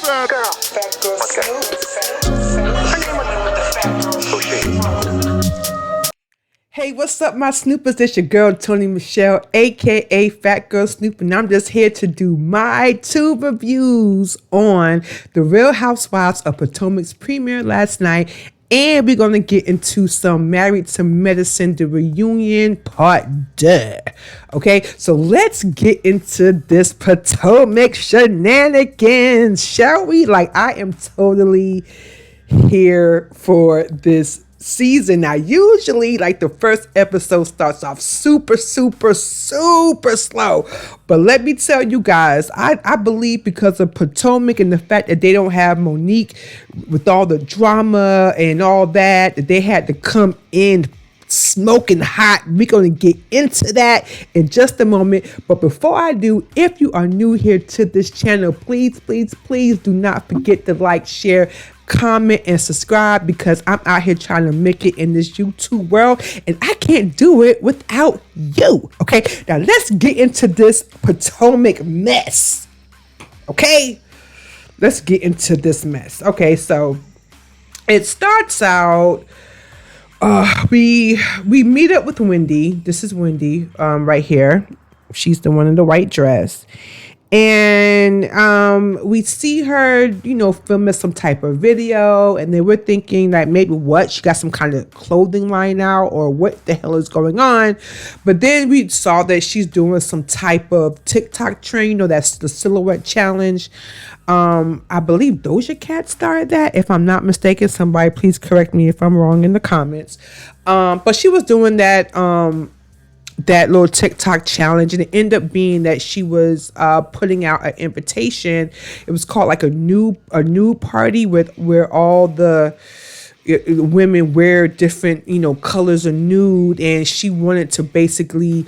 fat girl. Fat girl Snoop. Her name was the fat girl Coochie. Hey, what's up, my Snoopers? It's your girl, Tony Michelle, aka Fat Girl Snoop, and I'm just here to do my 2 reviews on The Real Housewives of Potomac's premiere last night. And we're going to get into some Married to Medicine, the reunion part 2. Okay, so let's get into this Potomac shenanigans, shall we? Like, I am totally here for this season. Now, usually, like, the first episode starts off super slow, but let me tell you guys, I believe because of Potomac and the fact that they don't have Monique with all the drama and all that they had to come in smoking hot. We're going to get into that in just a moment, but before I do, if you are new here to this channel, please do not forget to like, share, comment, and subscribe, because I'm out here trying to make it in this YouTube world, and I can't do it without you. Okay, now let's get into this Potomac mess. Okay, let's get into this mess. Okay, so it starts out, we meet up with Wendy. This is Wendy right here. She's the one in the white dress. And we see her, filming some type of video, and then we're thinking like maybe she got some kind of clothing line out, or what the hell is going on. But then we saw that she's doing some type of TikTok trend, that's the silhouette challenge. I believe Doja Cat started that, if I'm not mistaken. Somebody please correct me if I'm wrong in the comments. But she was doing that little TikTok challenge, and it ended up being that she was putting out an invitation. It was called like a nude party where all the women wear different colors of nude, and she wanted to basically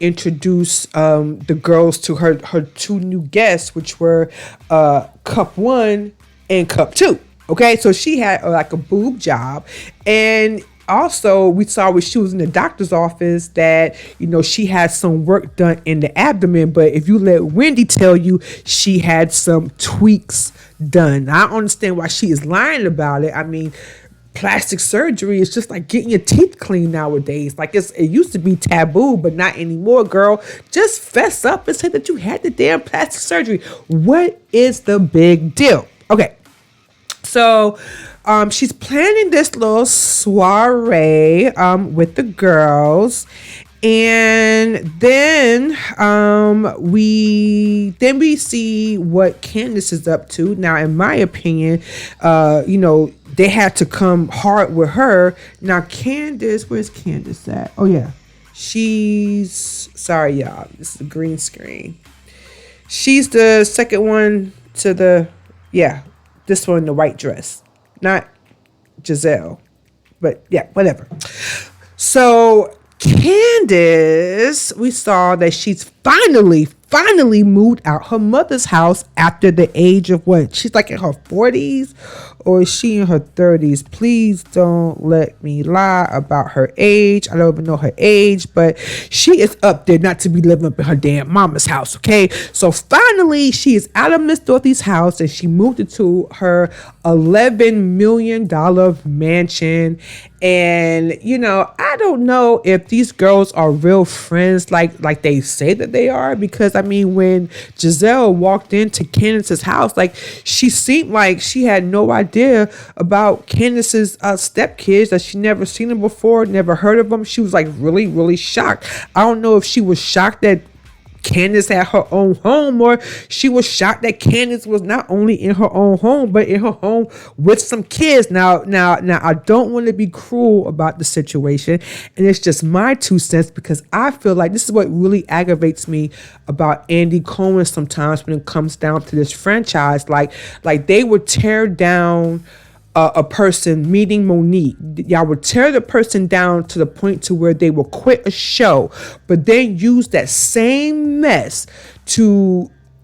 introduce the girls to her 2 new guests, which were Cup 1 and Cup 2. Okay, so she had like a boob job, and also, we saw when she was in the doctor's office that, she had some work done in the abdomen. But if you let Wendy tell you, she had some tweaks done. I don't understand why she is lying about it. I mean, plastic surgery is just like getting your teeth cleaned nowadays. Like, it used to be taboo, but not anymore, girl. Just fess up and say that you had the damn plastic surgery. What is the big deal? Okay, so she's planning this little soiree with the girls, and then we see what Candace is up to. Now, in my opinion, they had to come hard with her. Now, Candace, where's Candace at? Oh yeah, sorry y'all, this is a green screen. She's the second one to this one in the white dress. Not Gizelle, but yeah, whatever. So Candace, we saw that she's finally moved out her mother's house after the age of what? She's like in her 40s, or is she in her 30s? Please don't let me lie about her age. I don't even know her age, but she is up there not to be living up in her damn mama's house, okay? So finally, she is out of Miss Dorothy's house, and she moved into her $11 million mansion. And, I don't know if these girls are real friends like they say that they are, because, I mean, when Gizelle walked into Candace's house, like, she seemed like she had no idea about Candace's stepkids, that she never seen them before, never heard of them. She was like really shocked. I don't know if she was shocked that Candace had her own home, or she was shocked that Candace was not only in her own home, but in her home with some kids. Now, I don't want to be cruel about the situation, and it's just my 2 cents, because I feel like this is what really aggravates me about Andy Cohen sometimes when it comes down to this franchise. Like they would tear down a person meeting Monique. Y'all would tear the person down to the point to where they will quit a show, but then use that same mess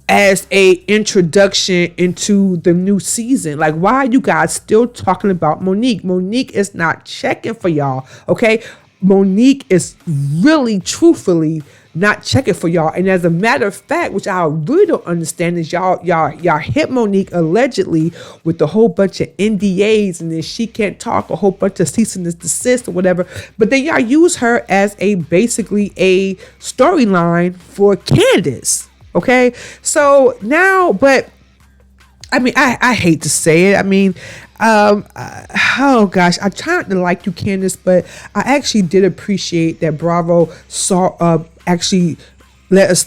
as a introduction into the new season. Like, why are you guys still talking about Monique? Monique is not checking for y'all, okay? Monique is really, truthfully, not checking for y'all. And as a matter of fact, which I really don't understand, is y'all hit Monique allegedly with a whole bunch of NDAs, and then she can't talk, a whole bunch of cease and desist or whatever. But then y'all use her as basically a storyline for Candace. Okay, so now, but I mean, I hate to say it. I mean, oh gosh, I tried to like you, Candace, but I actually did appreciate that Bravo saw actually let us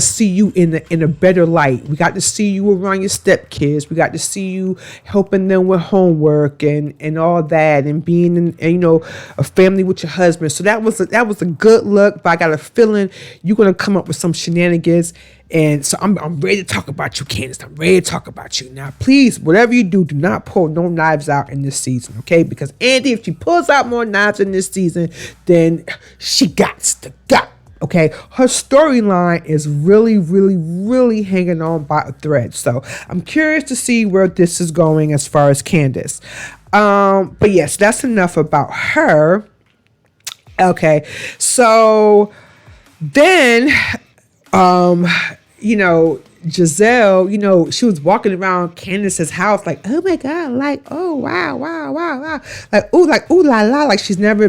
see you in a better light. We got to see you around your stepkids. We got to see you helping them with homework and all that, and being in, a family with your husband. So that was a good look. But I got a feeling you're gonna come up with some shenanigans. And so I'm ready to talk about you, Candace. I'm ready to talk about you. Now, please, whatever you do not pull no knives out in this season, okay? Because Andy, if she pulls out more knives in this season, then she got to go. Okay, her storyline is really, really, really hanging on by a thread. So I'm curious to see where this is going as far as Candace. But yes, that's enough about her. Okay, so then, Gizelle, she was walking around Candace's house like, oh my God, like, oh, wow. Like, ooh la la, like she's never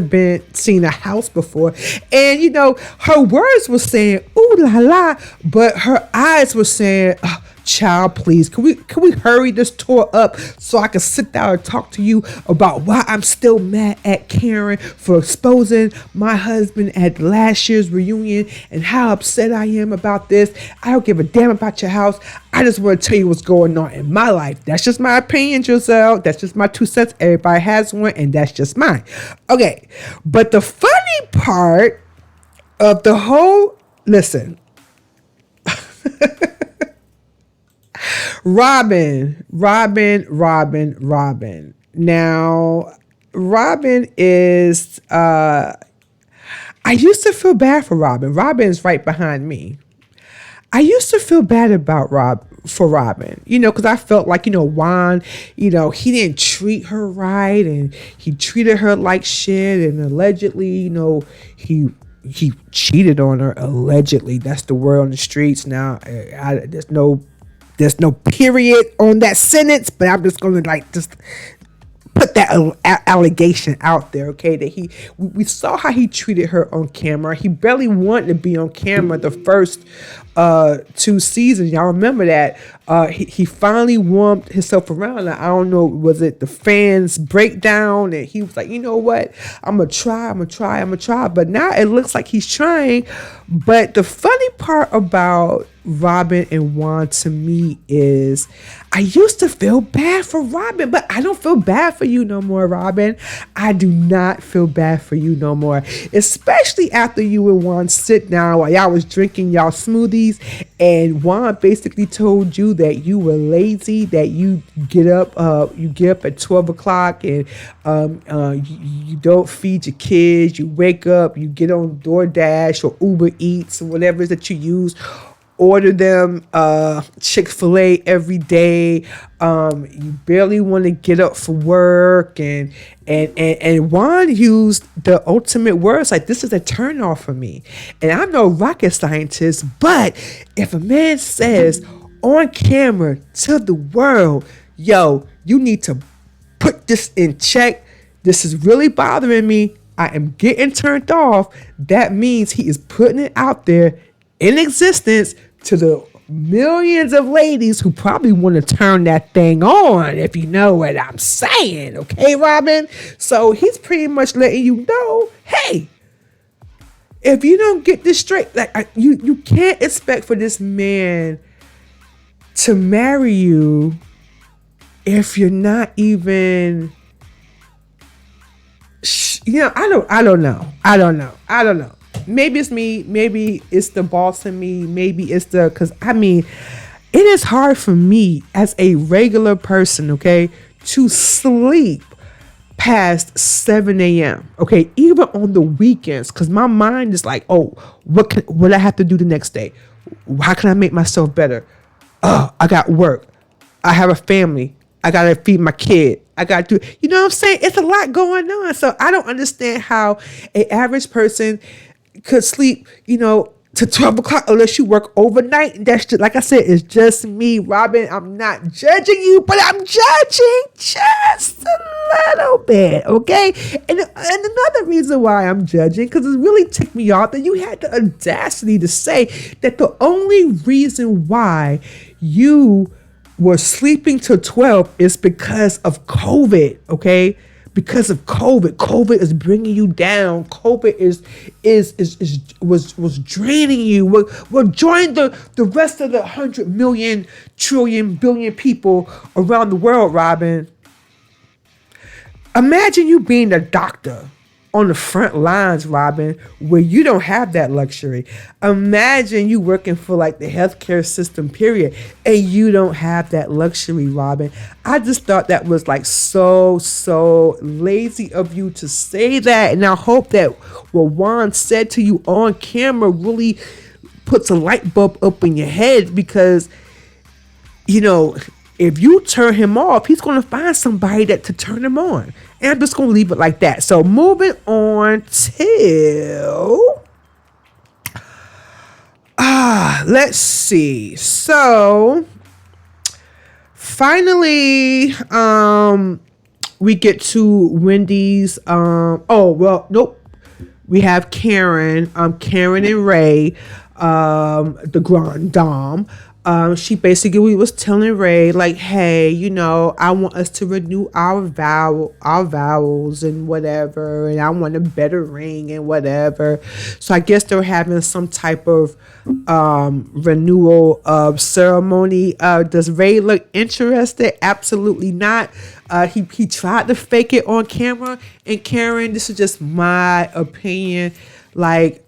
seen a house before. And, her words were saying, ooh la la, but her eyes were saying, oh, child, please, can we hurry this tour up so I can sit down and talk to you about why I'm still mad at Karen for exposing my husband at last year's reunion and how upset I am about this. I don't give a damn about your house. I just want to tell you what's going on in my life. That's just my opinion, Gizelle. That's just my 2 cents. Everybody has one, and that's just mine. Okay, but the funny part of the whole, listen, Robin. Now, Robin is, I used to feel bad for Robin. Robin is right behind me. I used to feel bad about Robin, because I felt like, Juan, he didn't treat her right, and he treated her like shit, and allegedly, he cheated on her. Allegedly, that's the word on the streets now. There's no period on that sentence, but I'm just going to just put that allegation out there, okay? That we saw how he treated her on camera. He barely wanted to be on camera the first 2 seasons. Y'all remember that? He finally warmed himself around. I don't know, was it the fans breakdown? And he was like, you know what? I'm going to try. But now it looks like he's trying. But the funny part about Robin and Juan to me is I used to feel bad for Robin, but I don't feel bad for you no more, Robin. I do not feel bad for you no more, especially after you and Juan sit down while y'all was drinking y'all smoothies, and Juan basically told you that you were lazy, that you get up at 12 o'clock and you don't feed your kids. You wake up, you get on DoorDash or Uber Eats or whatever it is that you use. Order them Chick-fil-A every day. You barely want to get up for work, and Juan used the ultimate words like, this is a turn off for me. And I'm no rocket scientist, but if a man says on camera to the world, yo, you need to put this in check, this is really bothering me, I am getting turned off, that means he is putting it out there in existence to the millions of ladies who probably want to turn that thing on, if you know what I'm saying. Okay, Robin? So he's pretty much letting you know, hey, if you don't get this straight, like you can't expect for this man to marry you if you're not even, I don't know. Maybe it's me. Maybe it's the boss in me. Maybe it's because it is hard for me as a regular person, okay, to sleep past 7 a.m. Okay, even on the weekends, because my mind is like, oh, what I have to do the next day? How can I make myself better? Oh, I got work. I have a family. I gotta feed my kid. I gotta do, you know what I'm saying? It's a lot going on. So I don't understand how an average person could sleep, to 12 o'clock unless you work overnight. And that's just, like I said, it's just me, Robin. I'm not judging you, but I'm judging just a little bit, okay? And another reason why I'm judging, because it really ticked me off that you had the audacity to say that the only reason why you were sleeping till 12 is because of COVID, okay? Because of COVID is bringing you down. COVID was draining you. We're joining the rest of the 100 million, trillion, billion people around the world, Robin. Imagine you being a doctor on the front lines, Robin, where you don't have that luxury. Imagine you working for like the healthcare system, period, and you don't have that luxury, Robin. I just thought that was like so lazy of you to say that. And I hope that what Juan said to you on camera really puts a light bulb up in your head, because, if you turn him off, he's going to find somebody to turn him on. And I'm just going to leave it like that. So moving on to, let's see. So finally, we get to Wendy's. Nope. We have Karen and Ray, the Grand Dame. She basically was telling Ray, like, hey, I want us to renew our vows and whatever, and I want a better ring and whatever. So I guess they're having some type of renewal ceremony. Does Ray look interested? Absolutely not. He tried to fake it on camera, and Karen, this is just my opinion, like,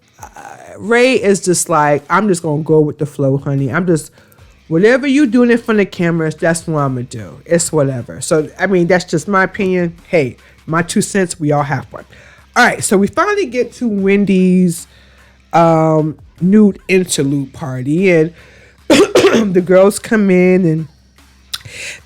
Ray is just like, I'm just gonna go with the flow, honey. Whatever you doing in front of cameras, that's what I'm gonna do. It's whatever. So, I mean, that's just my opinion. Hey, my 2 cents, we all have one. All right, so we finally get to Wendy's nude interlude party, and the girls come in, and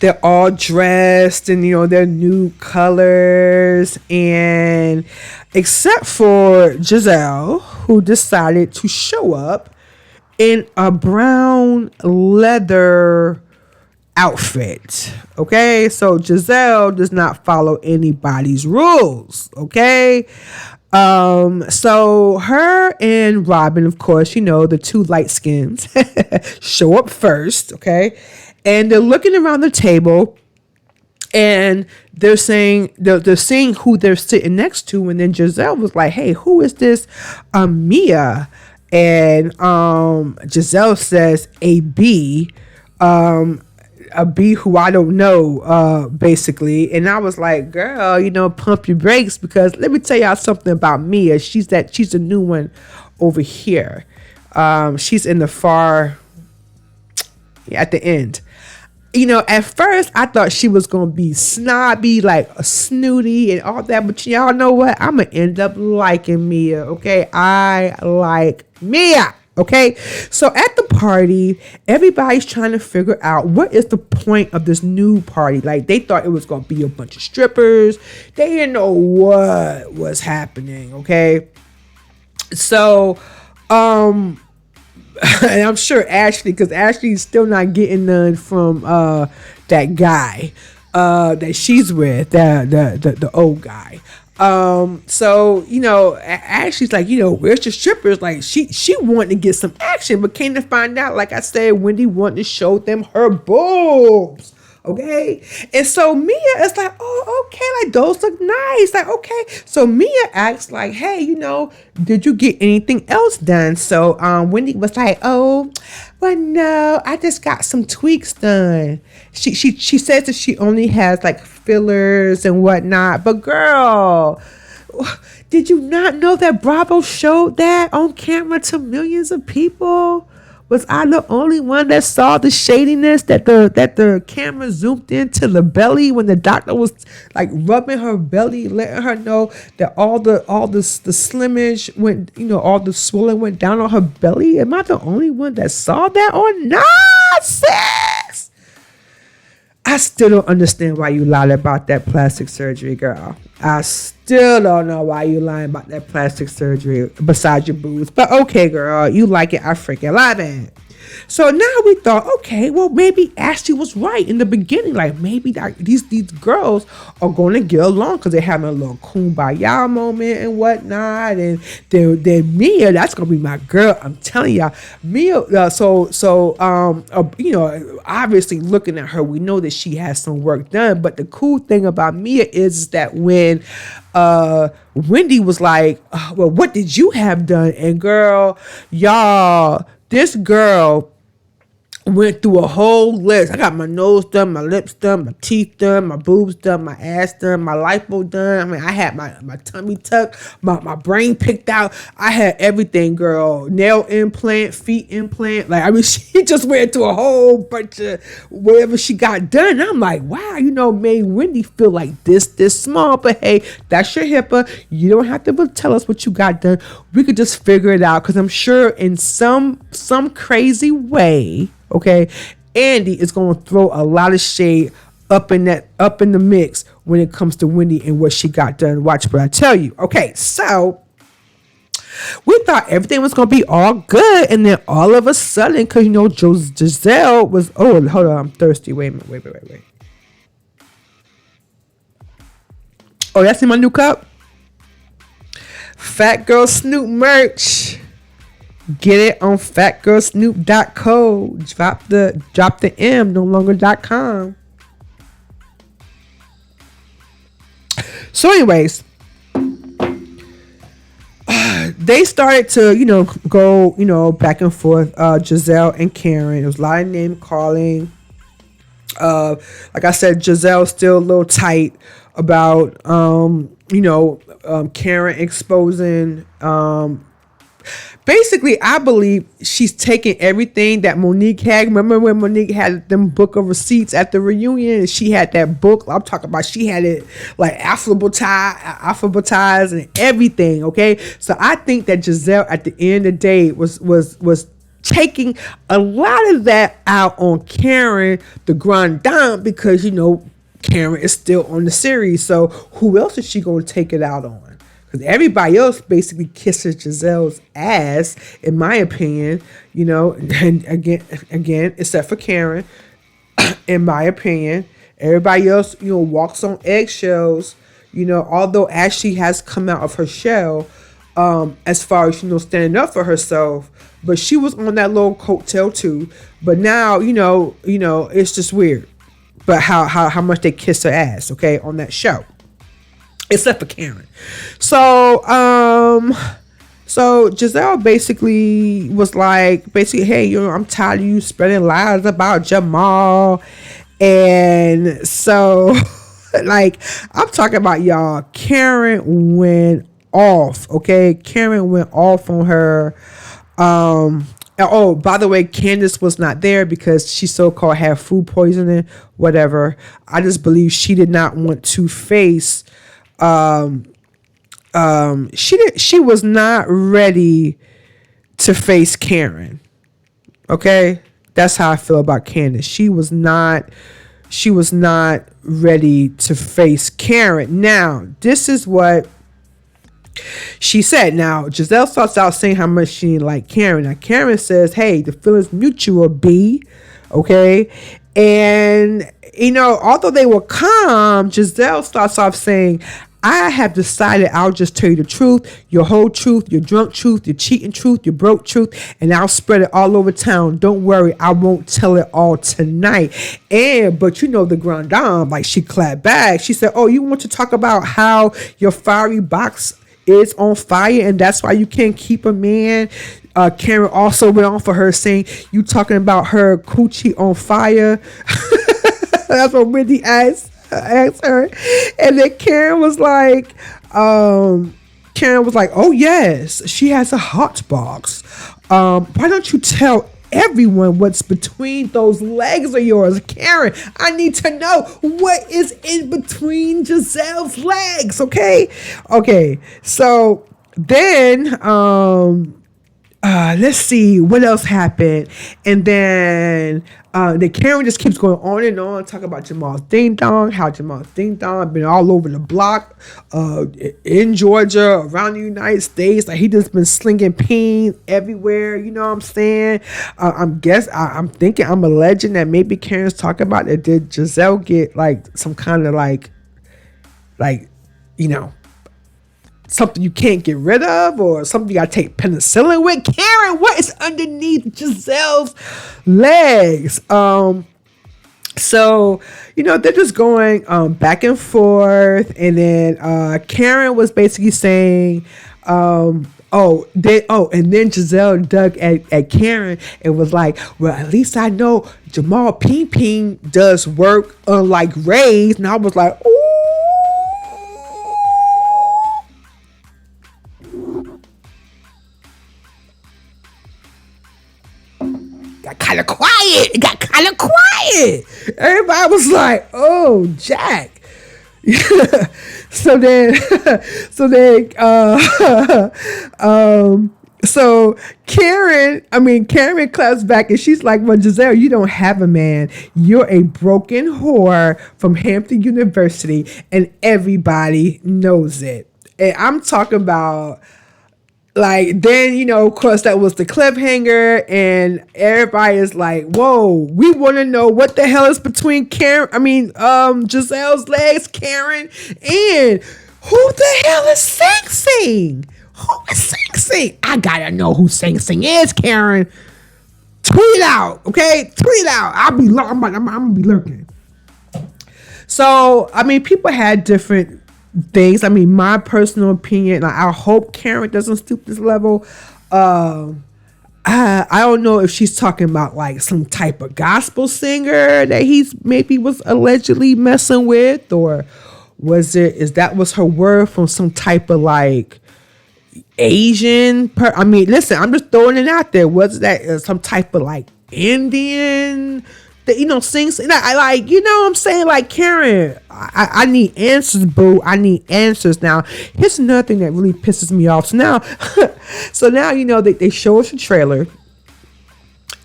they're all dressed in, their nude colors, and except for Gizelle, who decided to show up in a brown leather outfit. Okay, so Gizelle does not follow anybody's rules. Okay, so her and Robin, of course, the two light skins show up first. Okay, and they're looking around the table, and they're saying they're seeing who they're sitting next to, and then Gizelle was like, "Hey, who is this? Mia." And Gizelle says a B who I don't know, basically. And I was like, girl, pump your brakes, because let me tell y'all something about Mia. She's a new one over here. She's in the far at the end. At first I thought she was going to be snobby, like a snooty and all that. But y'all know what? I'm going to end up liking Mia, okay? I like Mia, okay? So at the party, everybody's trying to figure out what is the point of this new party. Like, they thought it was going to be a bunch of strippers. They didn't know what was happening, okay? So, and I'm sure Ashley, because Ashley's still not getting none from that guy that she's with, the old guy. So Ashley's like, where's the strippers? Like, she wanted to get some action, but came to find out, like I said, Wendy wanted to show them her boobs. Okay. And so Mia is like, oh, okay, like those look nice. Like, okay. So Mia asks, like, hey, did you get anything else done? So Wendy was like, oh, well, no, I just got some tweaks done. She says that she only has like fillers and whatnot. But girl, did you not know that Bravo showed that on camera to millions of people? Was I the only one that saw the shadiness that the camera zoomed into the belly when the doctor was like rubbing her belly, letting her know that all the slimmage went, all the swelling went down on her belly? Am I the only one that saw that or not, sis? I still don't understand why you lied about that plastic surgery, girl. I still don't know why you lying about that plastic surgery besides your boobs. But okay, girl, you like it. I freaking love it. So now we thought, okay, well, maybe Ashley was right in the beginning. Like, maybe these girls are going to get along because they're having a little kumbaya moment and whatnot. And then Mia, that's going to be my girl. I'm telling y'all. Mia, obviously looking at her, we know that she has some work done. But the cool thing about Mia is that when Wendy was like, well, what did you have done? And girl, y'all, this girl went through a whole list. I got my nose done, my lips done, my teeth done, my boobs done, my ass done, my lipo done. I mean, I had my tummy tucked, my brain picked out. I had everything, girl. Nail implant, feet implant. Like, I mean, she just went through a whole bunch of whatever she got done. I'm like, wow, made Wendy feel like this small. But hey, that's your HIPAA. You don't have to tell us what you got done. We could just figure it out, because I'm sure in some crazy way, okay, Andy is going to throw a lot of shade up in the mix when it comes to Wendy and what she got done. Watch what I tell you. Okay, so we thought everything was going to be all good, and then all of a sudden, because Gizelle was, oh, hold on, I'm thirsty. Wait a minute, wait. Oh, that's in my new cup? PhatGyrlSnoop merch. Get it on PhatGyrlSnoop.co. Drop the M, no longer.com. So anyways, they started to, go, back and forth, Gizelle and Karen. There was a lot of name calling. Like I said, Gizelle's still a little tight about, Karen exposing, basically, I believe she's taking everything that Monique had. Remember when Monique had them book of receipts at the reunion? And she had that book. I'm talking about, she had it like alphabetized and everything. Okay, so I think that Gizelle, at the end of the day, was taking a lot of that out on Karen, the grande dame, because Karen is still on the series. So who else is she going to take it out on? Because everybody else basically kisses Gizelle's ass, in my opinion, and again, except for Karen, in my opinion. Everybody else, walks on eggshells, although Ashley has come out of her shell, as far as, standing up for herself, but she was on that little coattail too. But now, it's just weird. But how much they kiss her ass, okay, on that show. Except for Karen. So Gizelle basically was like, hey, I'm tired of you spreading lies about Jamaal. And so, like, I'm talking about, y'all, Karen went off, okay? Karen went off on her. Oh, by the way, Candace was not there because she so-called had food poisoning, whatever. I just believe she did not want to face... she was not ready to face Karen. Okay? That's how I feel about Candace. She was not ready to face Karen. Now, this is what she said. Now, Gizelle starts out saying how much she didn't like Karen. Now, Karen says, hey, the feeling's mutual, B. Okay? And, although they were calm, Gizelle starts off saying, I have decided I'll just tell you the truth, your whole truth, your drunk truth, your cheating truth, your broke truth, and I'll spread it all over town. Don't worry, I won't tell it all tonight. But the grande dame, like, she clapped back. She said, oh, you want to talk about how your fiery box is on fire and that's why you can't keep a man? Karen also went on for her saying, you talking about her coochie on fire? That's what Wendy asked her. And then Karen was like, oh yes, she has a hot box. Why don't you tell everyone what's between those legs of yours? Karen, I need to know what is in between Gizelle's legs. Okay, so then let's see what else happened. And then The Karen just keeps going on and on, talking about Jamal's ding dong, how Jamal's ding dong been all over the block, in Georgia, around the United States. Like he just been slinging peen everywhere. You know what I'm saying? I'm thinking, I'm alleging that maybe Karen's talking about that. Did Gizelle get like some kind of like, you know, something you can't get rid of, or something you gotta take penicillin with? Karen, what is underneath Giselle's legs? So, you know, they're just going back and forth, and then Karen was basically saying, and then Gizelle dug at Karen and was like, well, at least I know Jamal Ping Ping does work unlike Ray's. And I was like, ooh. It got kind of quiet. Everybody was like, oh, Jack. so Karen claps back and she's like, well, Gizelle, you don't have a man. You're a broken whore from Hampton University, and everybody knows it. And I'm talking about, like, then, you know, of course, that was the cliffhanger, and everybody is like, whoa, we want to know what the hell is between Giselle's legs, Karen, and who the hell is Sing Sing? Who is Sing Sing? I gotta know who Sing Sing is, Karen. Tweet it out, okay? Tweet it out. I'm gonna be lurking. So, I mean, people had different things. I mean, my personal opinion, like, I hope Karen doesn't stoop this level. I don't know if she's talking about like some type of gospel singer that he's maybe was allegedly messing with, or was her word from some type of like Asian I mean, listen, I'm just throwing it out there. Was that some type of like Indian that, you know, sings? I like, you know what I'm saying? Like, Karen, I need answers, boo. I need answers. Now, here's another thing that really pisses me off. So now, you know, they show us a trailer,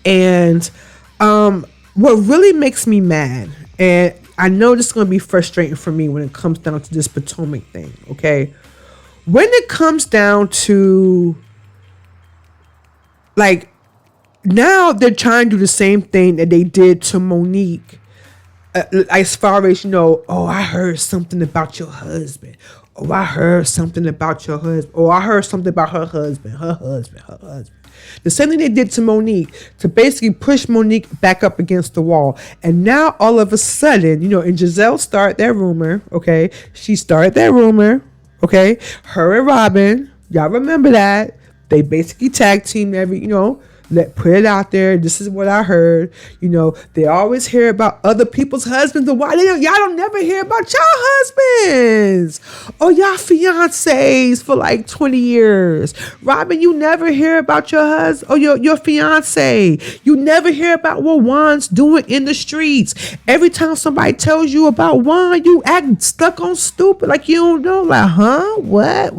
and what really makes me mad, and I know this is going to be frustrating for me when it comes down to this Potomac thing, okay? When it comes down to, like, now they're trying to do the same thing that they did to Monique, as far as, you know, oh, I heard something about your husband. Oh, I heard something about your husband. Oh, I heard something about her husband. The same thing they did to Monique, to basically push Monique back up against the wall. And now all of a sudden, you know, and Gizelle started that rumor, okay? She started that rumor, okay? Her and Robin, y'all remember that. They basically tag teamed every, you know, put it out there. This is what I heard. You know, they always hear about other people's husbands, but why y'all don't never hear about y'all husbands or y'all fiancés for like 20 years. Robin, you never hear about your husband or your fiance. You never hear about what Juan's doing in the streets. Every time somebody tells you about Juan, you act stuck on stupid, like you don't know, like, huh? What?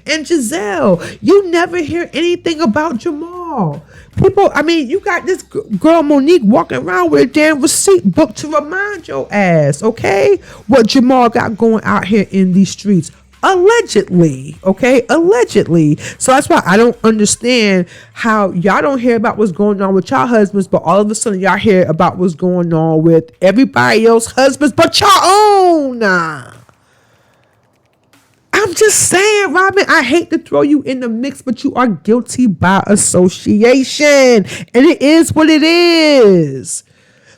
And Gizelle, you never hear anything about Jamal. People, I mean, you got this girl Monique walking around with a damn receipt book to remind your ass, okay, what Jamal got going out here in these streets. Allegedly, okay? Allegedly. So that's why I don't understand how y'all don't hear about what's going on with y'all husbands, but all of a sudden y'all hear about what's going on with everybody else's husbands but your own. I'm just saying, Robin, I hate to throw you in the mix, but you are guilty by association. And it is what it is.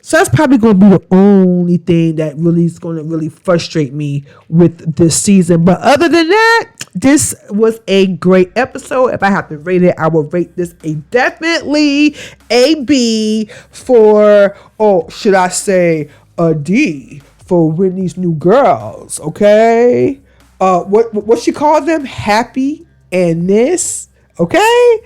So that's probably going to be the only thing that really is going to really frustrate me with this season. But other than that, this was a great episode. If I have to rate it, I will rate this definitely a B for, or should I say a D for Whitney's New Girls, okay? What she called them? Happy and this. Okay.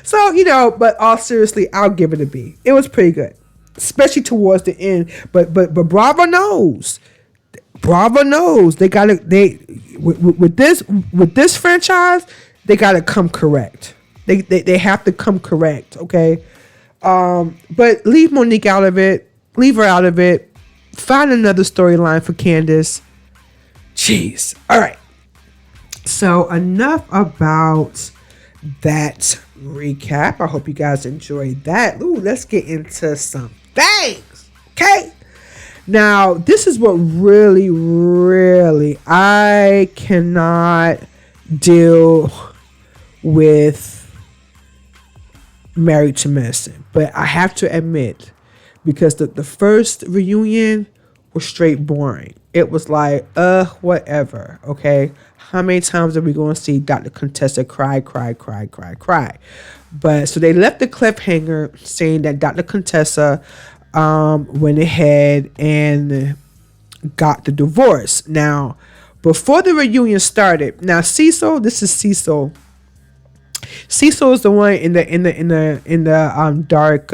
So, you know, but all seriously, I'll give it a B. It was pretty good, especially towards the end. But Bravo knows. They gotta, with this franchise, they gotta come correct. They have to come correct. Okay. But leave Monique out of it. Leave her out of it. Find another storyline for Candace. Jeez. All right. So enough about that recap. I hope you guys enjoyed that. Ooh, let's get into some things. Okay. Now, this is what really I cannot deal with Married to Medicine. But I have to admit, because the first reunion was straight boring. It was like, whatever. Okay. How many times are we going to see Dr. Contessa cry? But so they left the cliffhanger saying that Dr. Contessa went ahead and got the divorce. Now, before the reunion started, now Cecil, this is Cecil. Cecil is the one in the dark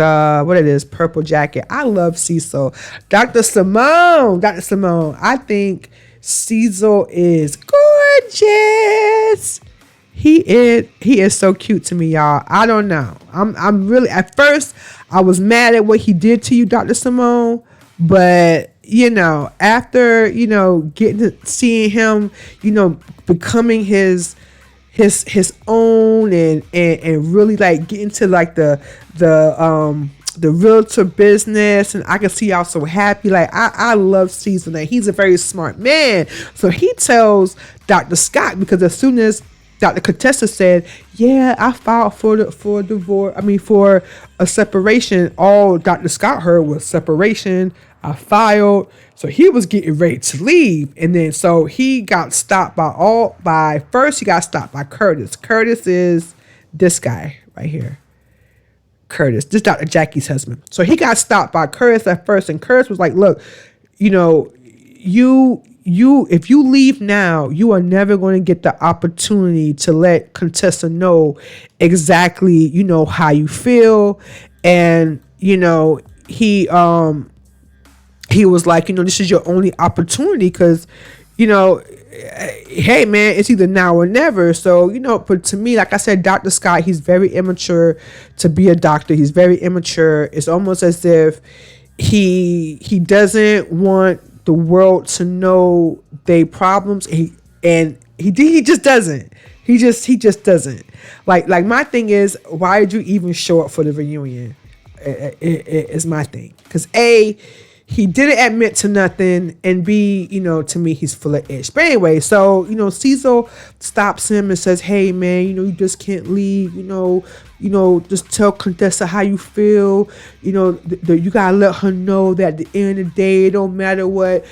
what it is, purple jacket. I love Cecil. Dr. Simone. I think Cecil is gorgeous. He is so cute to me, y'all. I don't know. I'm really, at first I was mad at what he did to you, Dr. Simone, but after seeing him, becoming his own and really like get into like the realtor business, and I can see y'all so happy. Like I love Cecil, and he's a very smart man. So he tells Dr. Scott, because as soon as Dr. Contessa said, yeah, I filed for divorce, for a separation, all Dr. Scott heard was separation. I filed. So he was getting ready to leave. And then so he got stopped first he got stopped by Curtis. Curtis is this guy right here. Curtis, this Dr. Jackie's husband. So he got stopped by Curtis at first, and Curtis was like, look, if you leave now, you are never going to get the opportunity to let Contessa know exactly, how you feel. And, he was like, this is your only opportunity, because, hey man, it's either now or never. So, but to me, like I said, Dr. Scott, he's very immature to be a doctor. He's very immature. It's almost as if he doesn't want the world to know their problems. He just doesn't. He just doesn't. Like my thing is, why did you even show up for the reunion? Is my thing. Because A, he didn't admit to nothing, and B, to me, he's full of ish. But anyway, so, Cecil stops him and says, hey, man, you just can't leave, just tell Contessa how you feel. You gotta let her know that at the end of the day, it don't matter what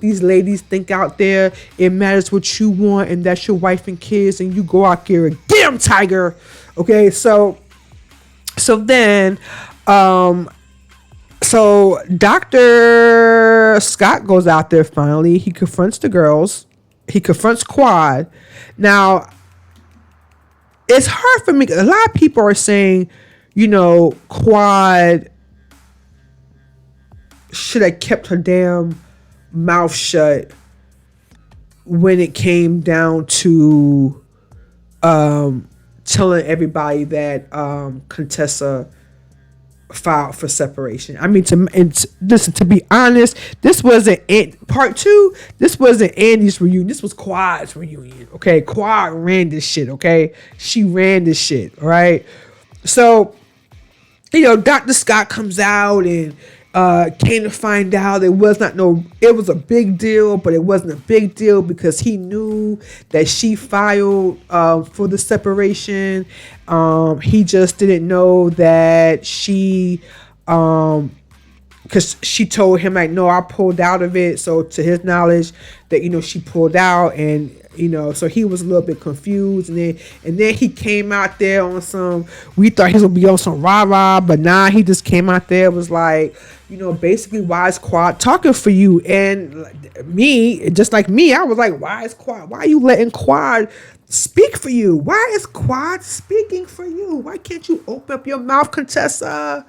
these ladies think out there. It matters what you want, and that's your wife and kids, and you go out there and get them, tiger. Okay, so then, so Dr. Scott goes out there finally. He confronts the girls. He confronts Quad. Now, it's hard for me. A lot of people are saying, Quad should have kept her damn mouth shut when it came down to telling everybody that Contessa filed for separation. To be honest, this wasn't part 2. This wasn't Andy's reunion. This was Quad's reunion. Okay, Quad ran this shit. Okay, she ran this shit. All right. So, Dr. Scott comes out and came to find out it was a big deal, but it wasn't a big deal because he knew that she filed for the separation. He just didn't know that she, because she told him like, no, I pulled out of it. So to his knowledge that, she pulled out, and, so he was a little bit confused. And then he came out there on some, we thought he was going to be on some rah-rah, but nah, he just came out there, was like, basically, why is Quad talking for you? And me, just like me, I was like, why are you letting Quad speak for you? Why is Quad speaking for you? Why can't you open up your mouth, Contessa?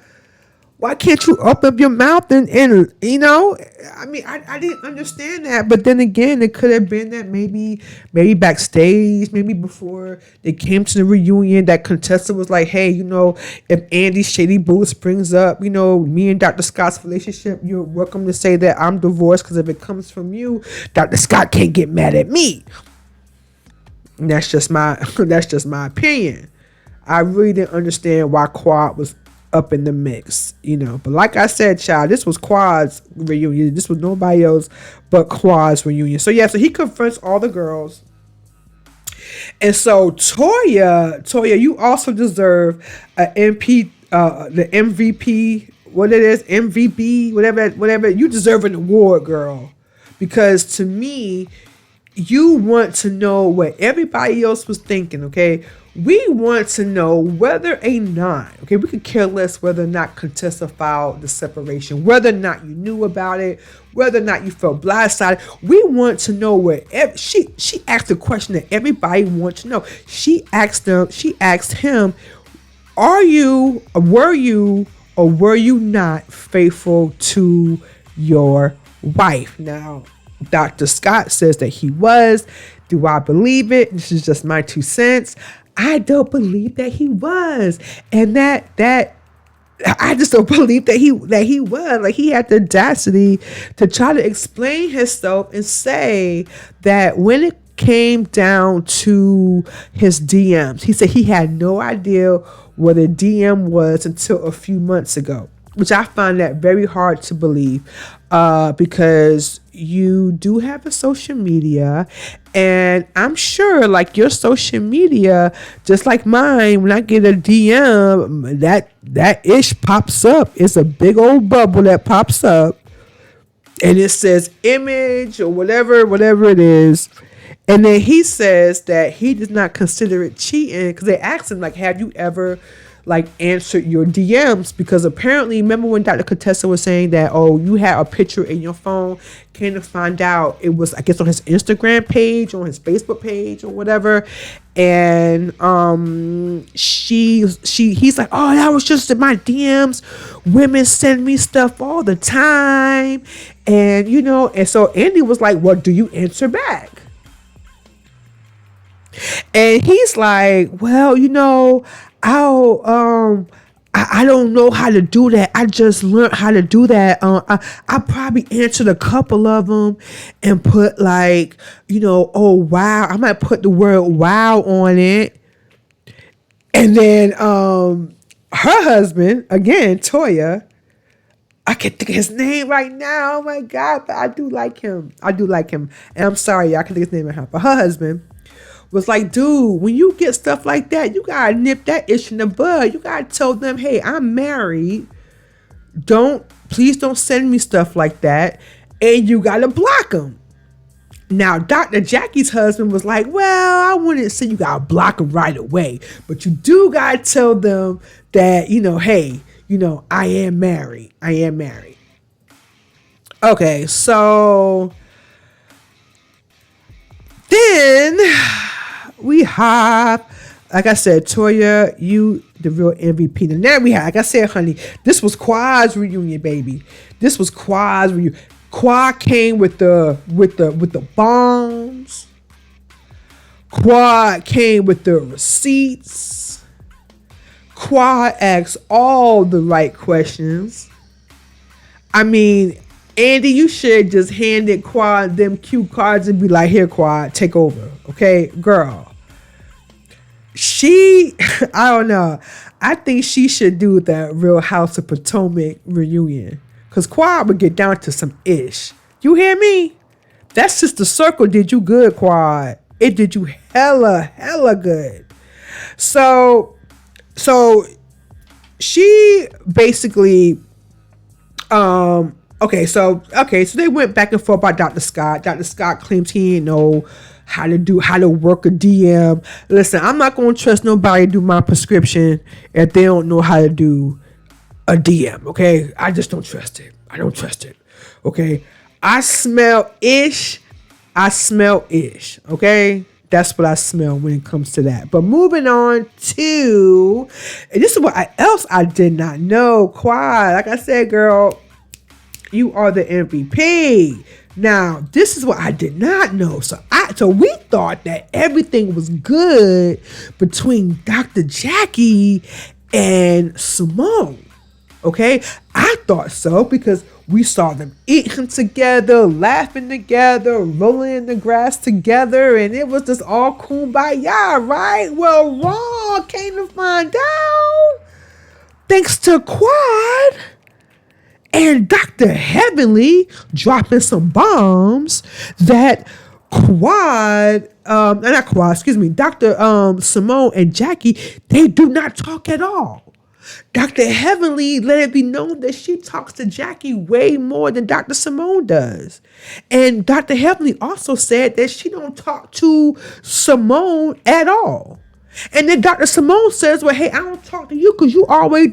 Why can't you open up your mouth and you know? I mean, I didn't understand that. But then again, it could have been that maybe backstage, maybe before they came to the reunion, that contestant was like, hey, you know, if Andy Shady Boots brings up, you know, me and Dr. Scott's relationship, you're welcome to say that I'm divorced, because if it comes from you, Dr. Scott can't get mad at me. And that's just my opinion. I really didn't understand why Quad was up in the mix, you know. But like I said, child, this was Quad's reunion. This was nobody else but Quad's reunion. So yeah, so he confronts all the girls. And so Toya, you also deserve the MVP, what it is, MVP, whatever. You deserve an award, girl. Because to me, you want to know what everybody else was thinking, okay? We want to know whether or not, okay, we could care less whether or not Contessa filed the separation, whether or not you knew about it, whether or not you felt blindsided. We want to know what she asked a question that everybody wants to know. She asked him, were you or were you not faithful to your wife? Now, Dr. Scott says that he was. Do I believe it? This is just my 2 cents. I don't believe that he was. And that I just don't believe that he was. Like, he had the audacity to try to explain himself and say that when it came down to his DMs, he said he had no idea what a DM was until a few months ago, which I find that very hard to believe, because you do have a social media, and I'm sure, like, your social media, just like mine, when I get a DM, that ish pops up. It's a big old bubble that pops up, and it says image or whatever it is. And then he says that he does not consider it cheating, because they asked him, like, have you ever, like, answered your DMs? Because apparently, remember when Dr. Contessa was saying that, oh, you had a picture in your phone, came to find out it was, I guess, on his Instagram page, on his Facebook page or whatever. And he's like, oh, that was just in my DMs. Women send me stuff all the time. And, you know, and so Andy was like, well, do you answer back? And he's like, well, you know, I don't know how to do that. I just learned how to do that. I probably answered a couple of them and put, like, you know, oh, wow. I might put the word wow on it. And then her husband, again, Toya, I can't think of his name right now. Oh my God, but I do like him. And I'm sorry, I can't think of his name right now. But her husband was like, dude, when you get stuff like that, you gotta nip that issue in the bud. You gotta tell them, hey, I'm married. Please don't send me stuff like that. And you gotta block them. Now, Dr. Jackie's husband was like, well, I wouldn't say you gotta block them right away, but you do gotta tell them that, you know, hey, you know, I am married. Okay, so then we have, like I said, Toya, you the real MVP. And then we have, like I said, honey, this was Quad's reunion, baby. This was Quad's reunion. Quad came with the bombs. Quad came with the receipts. Quad asked all the right questions. I mean, Andy, you should just handed Quad them cue cards and be like, here, Quad, take over. Okay, girl. I don't know. I think she should do the Real House of Potomac reunion. Because Quad would get down to some ish. You hear me? That Sister Circle did you good, Quad. It did you hella good. So she basically, okay, so they went back and forth about Dr. Scott. Dr. Scott claims he didn't know how to work a DM. Listen, I'm not gonna trust nobody to do my prescription if they don't know how to do a DM. Okay, I just don't trust it. I don't trust it. Okay, I smell ish. Okay, That's what I smell when it comes to that. But moving on to, and this is what else I did not know. Quad, like I said, girl, you are the MVP. Now, this is what I did not know. So we thought that everything was good between Dr. Jackie and Simone. Okay, I thought so because we saw them eating together, laughing together, rolling in the grass together, and it was just all kumbaya, right? Well, wrong, came to find out, thanks to Quad and Dr. Heavenly dropping some bombs, that Dr. Simone and Jackie, they do not talk at all. Dr. Heavenly let it be known that she talks to Jackie way more than Dr. Simone does. And Dr. Heavenly also said that she don't talk to Simone at all. And then Dr. Simone says, well, hey, I don't talk to you because you always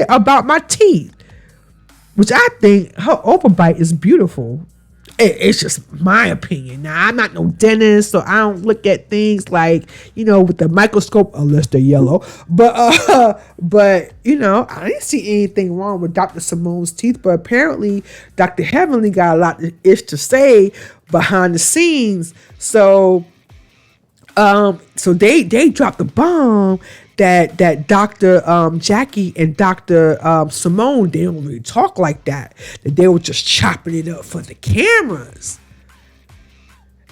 about my teeth. Which I think her overbite is beautiful. It's just my opinion. Now, I'm not no dentist, so I don't look at things like, with the microscope, unless they're yellow. But I didn't see anything wrong with Dr. Simone's teeth. But apparently, Dr. Heavenly got a lot of ish to say behind the scenes. So they dropped the bomb that Dr. Jackie and Dr. Simone, they don't really talk like that. That they were just chopping it up for the cameras.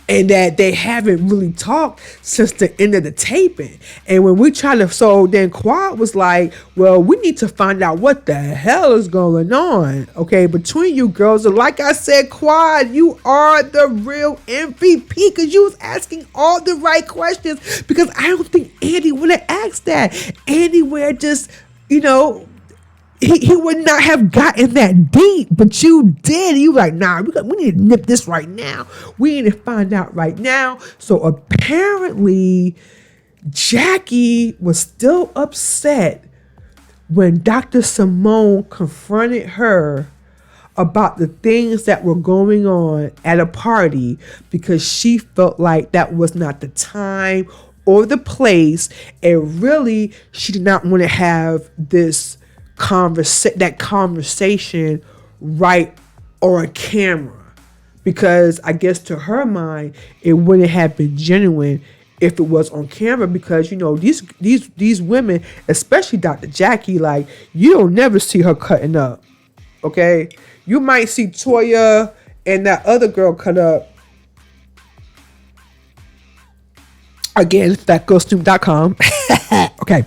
And that they haven't really talked since the end of the taping. And when we try to, so then Quad was like, well, we need to find out what the hell is going on. Okay, between you girls. And like I said, Quad, you are the real MVP because you was asking all the right questions. Because I don't think Andy would have asked that. Andy would just, he would not have gotten that deep, but you did. You were like, nah, we need to nip this right now. We need to find out right now. So apparently, Jackie was still upset when Dr. Simone confronted her about the things that were going on at a party because she felt like that was not the time or the place. And really, she did not want to have that conversation right on camera, because I guess to her mind it wouldn't have been genuine if it was on camera, because these women, especially Dr. Jackie, like, you don't never see her cutting up. Okay, you might see Toya and that other girl cut up. Again, PhatGyrlSnoop.com. Okay.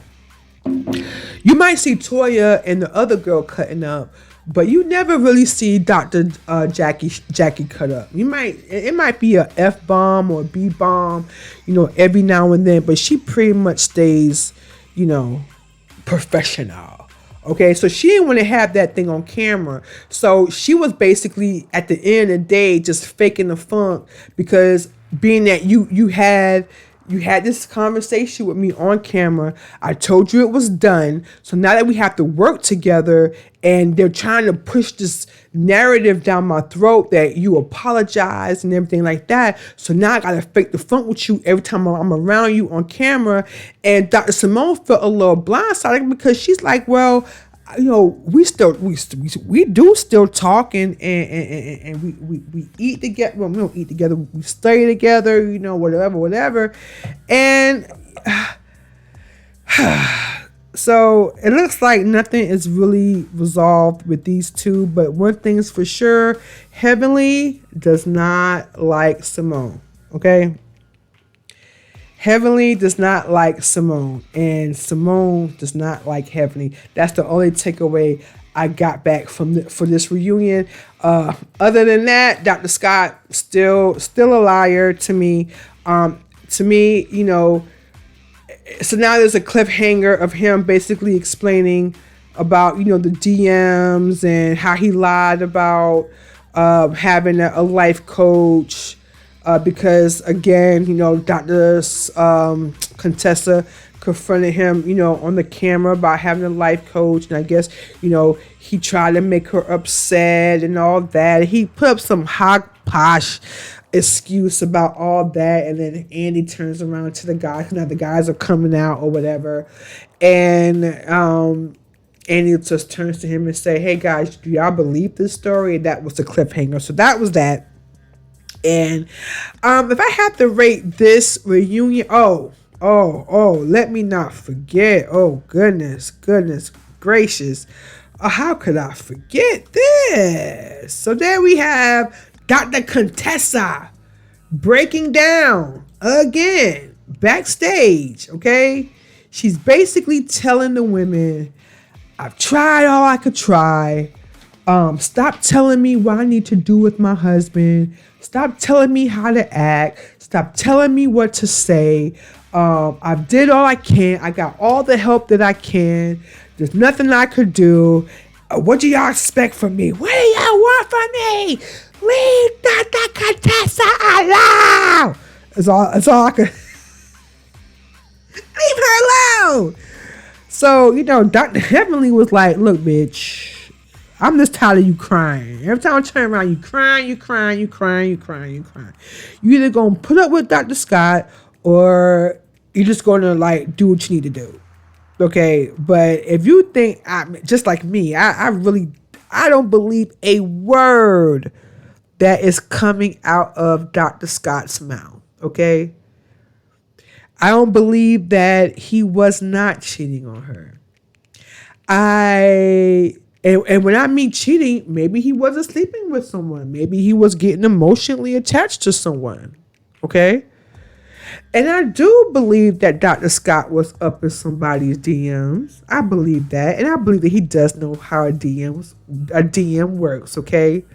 You might see Toya and the other girl cutting up, but you never really see Dr. Jackie cut up. It might be a F-bomb or a B-bomb, every now and then, but she pretty much stays, professional. Okay, so she didn't want to have that thing on camera. So she was basically, at the end of the day, just faking the funk, because being that you had this conversation with me on camera. I told you it was done. So now that we have to work together and they're trying to push this narrative down my throat that you apologize and everything like that. So now I got to fake the funk with you every time I'm around you on camera. And Dr. Simone felt a little blindsided because she's like, well, we do still talk and we eat together. Well, we don't eat together. We stay together, whatever. And so it looks like nothing is really resolved with these two. But one thing is for sure, Heavenly does not like Simone. Okay. Heavenly does not like Simone, and Simone does not like Heavenly. That's the only takeaway I got back for this reunion. Other than that, Dr. Scott still a liar to me. So now there's a cliffhanger of him basically explaining about the DMs and how he lied about having a life coach. Because again, Dr. Contessa confronted him, on the camera about having a life coach. And I guess, he tried to make her upset and all that. He put up some hogposh excuse about all that, and then Andy turns around to the guys. Now the guys are coming out or whatever, and Andy just turns to him and say, "Hey guys, do y'all believe this story?" And that was the cliffhanger. So that was that. And if I had to rate this reunion, let me not forget. Oh goodness gracious. How could I forget this? So there we have Dr. Contessa breaking down again backstage, okay? She's basically telling the women, I've tried all I could try. Stop telling me what I need to do with my husband. Stop telling me how to act. Stop telling me what to say. I've did all I can. I got all the help that I can. There's nothing I could do. What do y'all expect from me? What do y'all want from me? Leave Dr. Contessa alone. That's all I could. Leave her alone. So, Dr. Heavenly was like, look, bitch, I'm just tired of you crying. Every time I turn around, you crying. You either going to put up with Dr. Scott or you're just going to, do what you need to do. Okay? But if you think, just like me, I don't believe a word that is coming out of Dr. Scott's mouth. Okay? I don't believe that he was not cheating on her. And when I mean cheating, maybe he wasn't sleeping with someone. Maybe he was getting emotionally attached to someone. Okay? And I do believe that Dr. Scott was up in somebody's DMs. I believe that. And I believe that he does know how a DM works. Okay?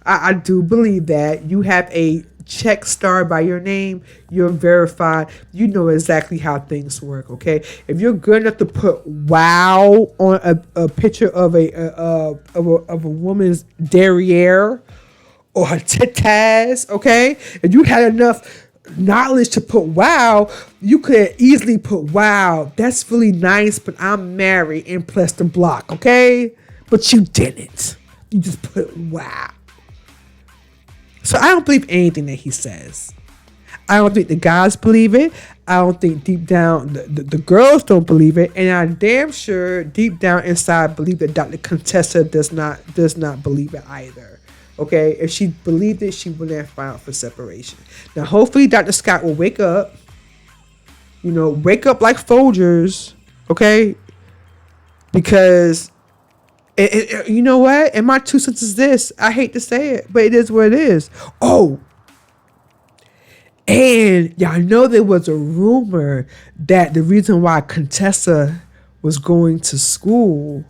I do believe that. You have a check star by your name, you're verified, you know exactly how things work. Okay, if you're good enough to put wow on a picture of a woman's derriere or her tetas, okay, if you had enough knowledge to put wow, you could easily put wow, that's really nice, but I'm married and plus the block. Okay, but you didn't, you just put wow. So I don't believe anything that he says. I don't think the guys believe it. I don't think deep down the girls don't believe it. And I'm damn sure deep down inside believe that Dr. Contessa does not believe it either. Okay? If she believed it, she wouldn't have filed for separation. Now hopefully Dr. Scott will wake up. Wake up like Folgers. Okay? Because you know what? And my 2 cents is this. I hate to say it, but it is what it is. Oh, and y'all know there was a rumor that the reason why Contessa was going to school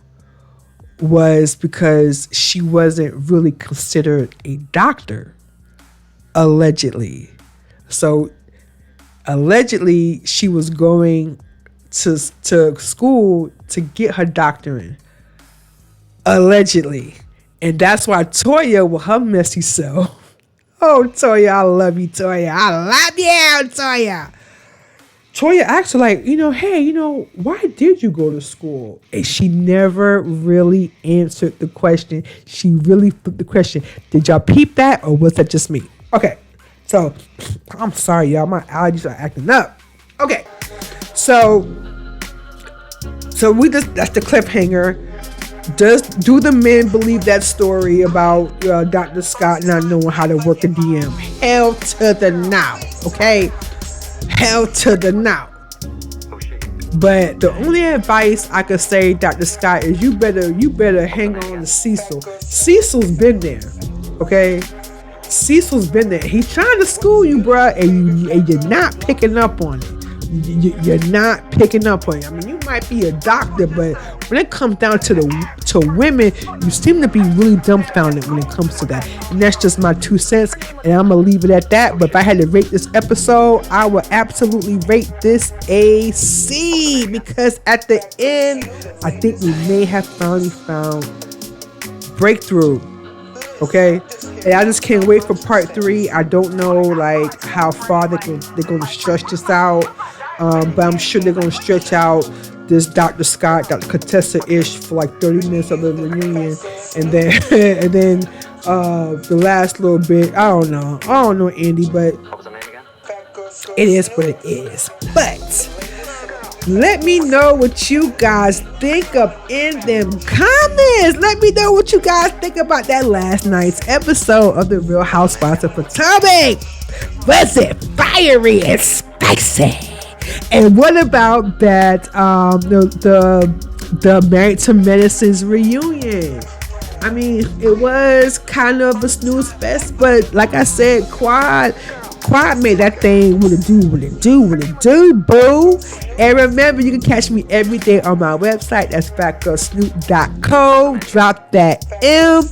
was because she wasn't really considered a doctor, allegedly. So, allegedly, she was going to school to get her doctorate. Allegedly. And that's why Toya, with her messy self. Oh, Toya, I love you, Toya. I love you, Toya. Toya asked her, hey, why did you go to school? And she never really answered the question. She really flipped the question. Did y'all peep that, or was that just me? Okay. So, I'm sorry, y'all. My allergies are acting up. Okay. So that's the cliffhanger. Do the men believe that story about Dr. Scott not knowing how to work a DM? Hell to the no, okay? Hell to the no. But the only advice I could say, Dr. Scott, is you better hang on to Cecil. Cecil's been there, okay? Cecil's been there. He's trying to school you, bruh, and you're not picking up on it. You're not picking up on it. I mean, you might be a doctor, but when it comes down to women, you seem to be really dumbfounded when it comes to that. And that's just my 2 cents, and I'm gonna leave it at that. But if I had to rate this episode, I would absolutely rate this a C, because at the end, I think we may have finally found breakthrough. Okay, and I just can't wait for part 3. I don't know how far they're going to stretch this out, but I'm sure they're going to stretch out this Dr. Scott, Dr. Contessa-ish for 30 minutes of the reunion, and then the last little bit. I don't know, Andy, but it is what it is. But let me know what you guys think of in them comments. Let me know what you guys think about that last night's episode of The Real Housewives of Potomac. Was it fiery and spicy? And what about that the Married to Medicine's reunion? I mean, it was kind of a snooze fest, but like I said, Quad made that thing what it do, boo. And remember, you can catch me every day on my website. That's PhatGyrlSnoop.co. Drop that M.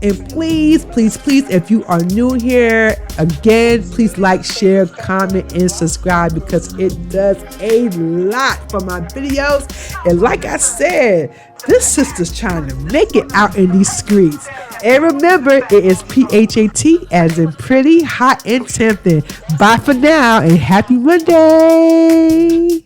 And please, if you are new here, again, please like, share, comment, and subscribe, because it does a lot for my videos. And like I said, this sister's trying to make it out in these streets. And remember, it is PHAT as in pretty, hot, and tempting. Bye for now, and happy Monday.